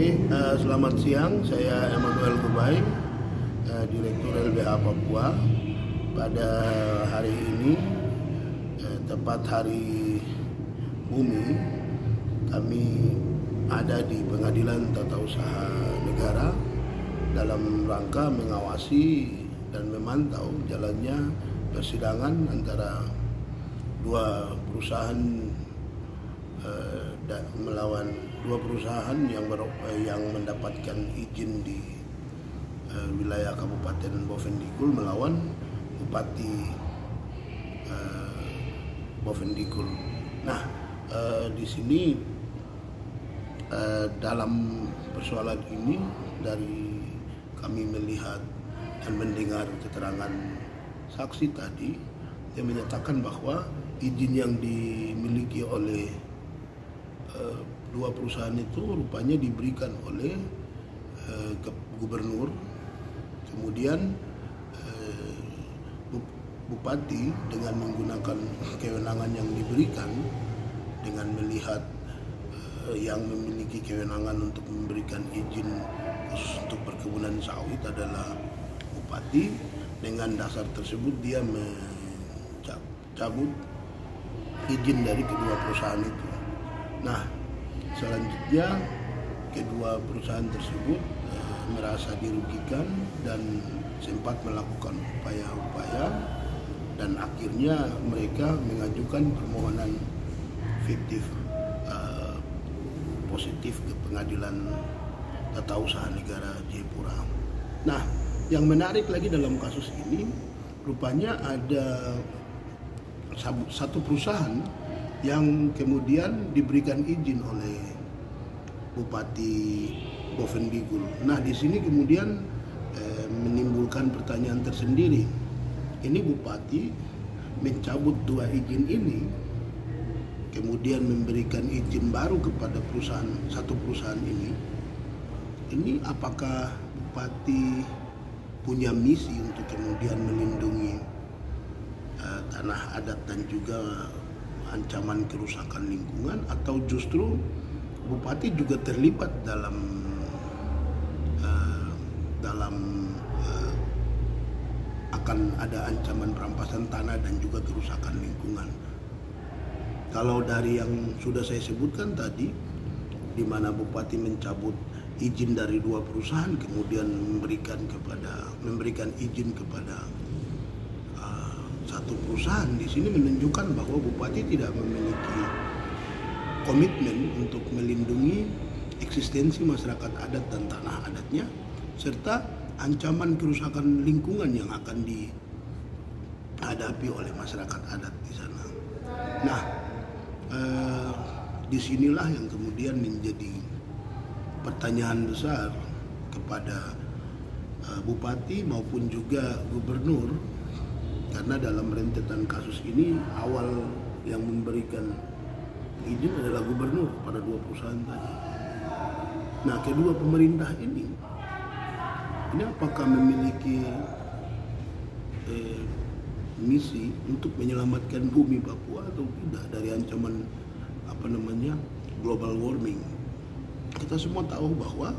Selamat siang. Saya Emmanuel Gubay, Direktur LBH Papua. Pada hari ini, tepat hari Bumi, kami ada di Pengadilan Tata Usaha Negara dalam rangka mengawasi dan memantau jalannya persidangan antara dua perusahaan melawan dua perusahaan yang mendapatkan izin di wilayah Kabupaten Bovendigul melawan Bupati Bovendigul. Nah, di sini dalam persoalan ini dari kami melihat dan mendengar keterangan saksi tadi yang menyatakan bahwa izin yang dimiliki oleh dua perusahaan itu rupanya diberikan oleh gubernur, kemudian bupati dengan menggunakan kewenangan yang diberikan dengan melihat yang memiliki kewenangan untuk memberikan izin khusus untuk perkebunan sawit adalah bupati. Dengan dasar tersebut dia mencabut izin dari kedua perusahaan itu. Nah, selanjutnya kedua perusahaan tersebut merasa dirugikan dan sempat melakukan upaya-upaya, dan akhirnya mereka mengajukan permohonan fiktif positif ke Pengadilan Tata Usaha Negara Jayapura. Nah, yang menarik lagi dalam kasus ini, rupanya ada satu perusahaan yang kemudian diberikan izin oleh Bupati Bovendigul. Nah, di sini kemudian menimbulkan pertanyaan tersendiri. Ini Bupati mencabut dua izin ini, kemudian memberikan izin baru kepada satu perusahaan ini. Ini apakah Bupati punya misi untuk kemudian melindungi tanah adat dan juga ancaman kerusakan lingkungan, atau justru Bupati juga terlibat dalam akan ada ancaman perampasan tanah dan juga kerusakan lingkungan. Kalau dari yang sudah saya sebutkan tadi, di mana Bupati mencabut izin dari dua perusahaan kemudian memberikan izin kepada satu perusahaan, di sini menunjukkan bahwa Bupati tidak memiliki komitmen untuk melindungi eksistensi masyarakat adat dan tanah adatnya, serta ancaman kerusakan lingkungan yang akan dihadapi oleh masyarakat adat di sana. Nah, disinilah yang kemudian menjadi pertanyaan besar kepada Bupati maupun juga Gubernur, karena dalam rentetan kasus ini awal yang memberikan izin adalah Gubernur pada dua perusahaan tadi. Nah, kedua pemerintah ini apakah memiliki misi untuk menyelamatkan bumi Papua atau tidak dari ancaman global warming? Kita semua tahu bahwa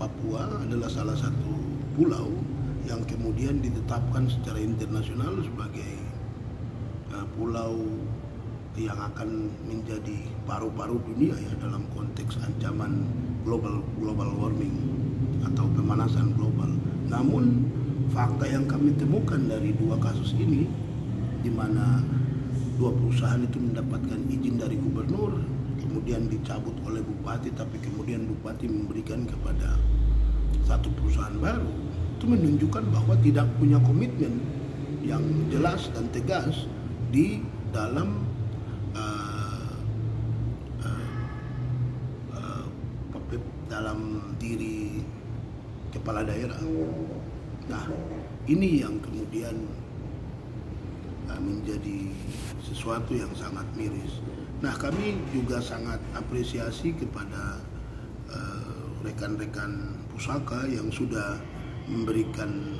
Papua adalah salah satu pulau yang kemudian ditetapkan secara internasional sebagai pulau yang akan menjadi paru-paru dunia ya dalam konteks ancaman global warming atau pemanasan global. Namun fakta yang kami temukan dari dua kasus ini, di mana dua perusahaan itu mendapatkan izin dari gubernur, kemudian dicabut oleh bupati, tapi kemudian bupati memberikan kepada satu perusahaan baru, itu menunjukkan bahwa tidak punya komitmen yang jelas dan tegas di dalam diri kepala daerah. Nah, ini yang kemudian menjadi sesuatu yang sangat miris. Nah, kami juga sangat apresiasi kepada rekan-rekan pusaka yang sudah memberikan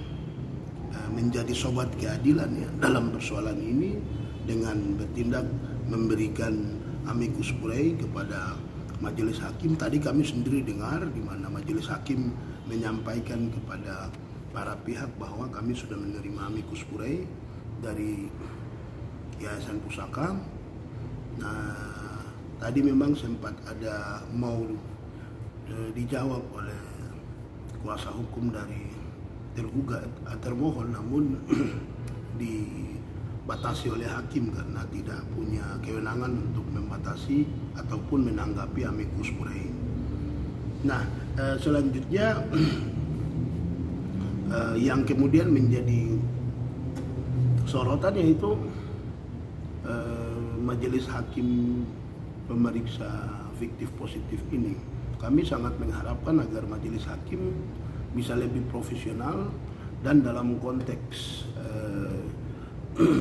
menjadi sobat keadilan ya dalam persoalan ini dengan bertindak memberikan amicus curiae kepada majelis hakim. Tadi kami sendiri dengar di mana majelis hakim menyampaikan kepada para pihak bahwa kami sudah menerima amicus curiae dari Yayasan Pusaka. Nah, tadi memang sempat ada mau dijawab oleh kuasa hukum dari termohon, namun dibatasi oleh hakim karena tidak punya kewenangan untuk membatasi ataupun menanggapi amicus curiae. Nah, selanjutnya yang kemudian menjadi sorotan yaitu majelis hakim pemeriksa fiktif positif ini. Kami sangat mengharapkan agar majelis hakim bisa lebih profesional, dan dalam konteks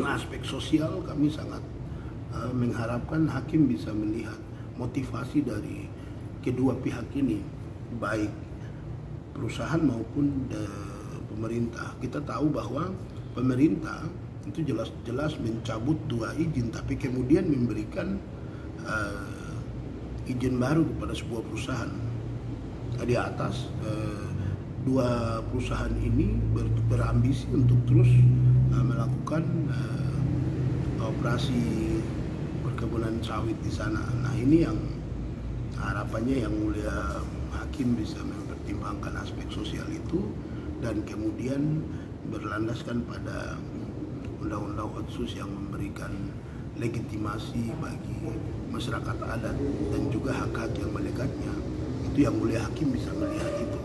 aspek sosial kami sangat mengharapkan hakim bisa melihat motivasi dari kedua pihak ini, baik perusahaan maupun pemerintah. Kita tahu bahwa pemerintah itu jelas-jelas mencabut 2 izin, tapi kemudian memberikan izin baru kepada sebuah perusahaan. Di atas 2 perusahaan ini berambisi untuk terus melakukan operasi perkebunan sawit di sana. Nah, ini yang harapannya yang mulia hakim bisa mempertimbangkan aspek sosial itu dan kemudian berlandaskan pada undang-undang otsus yang memberikan legitimasi bagi masyarakat adat dan juga hak-hak yang melekatnya. Itu yang mulia hakim bisa melihat itu.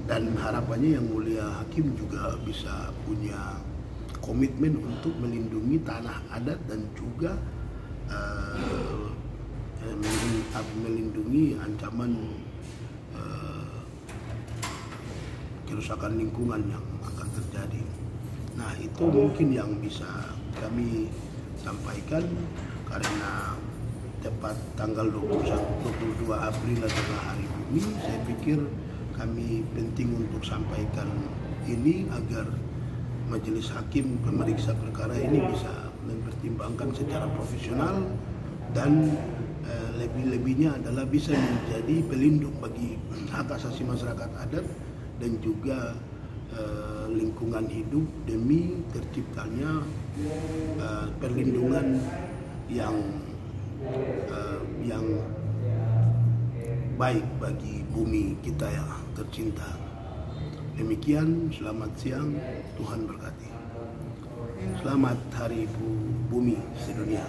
Dan harapannya yang mulia hakim juga bisa punya komitmen untuk melindungi tanah adat dan juga melindungi ancaman kerusakan lingkungan yang akan terjadi. Nah, itu mungkin yang bisa kami sampaikan karena tepat tanggal 22 April adalah Hari Bumi. Saya pikir kami penting untuk sampaikan ini agar majelis hakim pemeriksa perkara ini bisa mempertimbangkan secara profesional dan lebih-lebihnya adalah bisa menjadi pelindung bagi hak asasi masyarakat adat dan juga lingkungan hidup demi terciptanya perlindungan yang baik bagi bumi kita yang tercinta. Demikian, selamat siang, Tuhan berkati. Selamat Hari Bumi Sedunia.